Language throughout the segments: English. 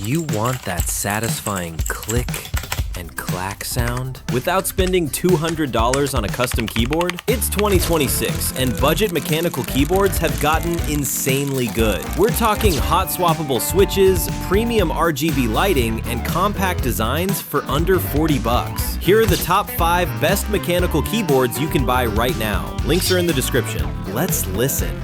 you want that satisfying click and clack sound without spending $200 on a custom keyboard? It's 2026, and budget mechanical keyboards have gotten insanely good. We're talking hot swappable switches, premium RGB lighting, and compact designs for under 40 bucks. Here are the top 5 best mechanical keyboards you can buy right now. Links are in the description. Let's listen.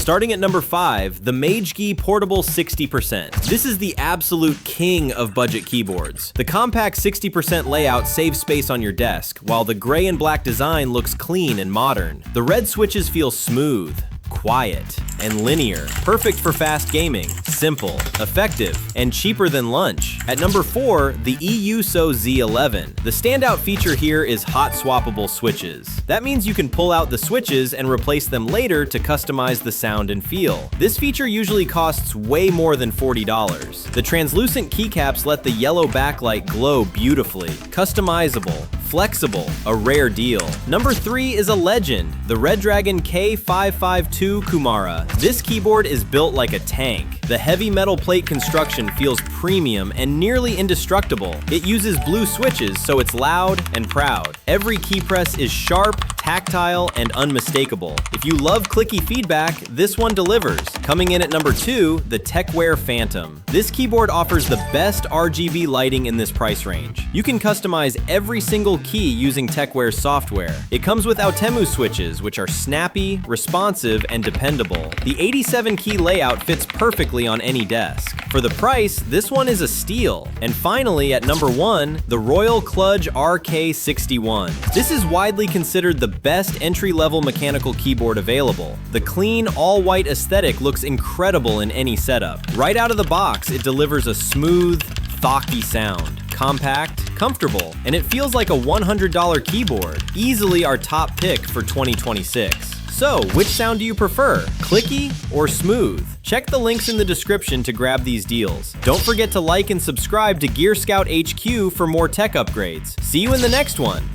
Starting at number 5, the MageGee Portable 60%. This is the absolute king of budget keyboards. The compact 60% layout saves space on your desk, while the gray and black design looks clean and modern. The red switches feel smooth, quiet, and linear. Perfect for fast gaming, simple, effective, and cheaper than lunch. At number 4, the e-yooso Z11. The standout feature here is hot swappable switches. That means you can pull out the switches and replace them later to customize the sound and feel. This feature usually costs way more than $40. The translucent keycaps let the yellow backlight glow beautifully. Customizable, flexible, a rare deal. Number 3 is a legend, the Redragon K552 Kumara. This keyboard is built like a tank. The heavy metal plate construction feels premium and nearly indestructible. It uses blue switches, so it's loud and proud. Every key press is sharp, tactile, and unmistakable. If you love clicky feedback, this one delivers. Coming in at number 2, the tecware Phantom. This keyboard offers the best RGB lighting in this price range. You can customize every single key using tecware software. It comes with Outemu switches, which are snappy, responsive, and dependable. The 87 key layout fits perfectly on any desk. For the price, this one is a steal. And finally, at number 1, the Royal Kludge RK61. This is widely considered the best entry-level mechanical keyboard available. The clean, all-white aesthetic looks incredible in any setup. Right out of the box, it delivers a smooth, thocky sound. Compact, comfortable, and it feels like a $100 keyboard. Easily our top pick for 2026. So, which sound do you prefer? Clicky or smooth? Check the links in the description to grab these deals. Don't forget to like and subscribe to Gear Scout HQ for more tech upgrades. See you in the next one!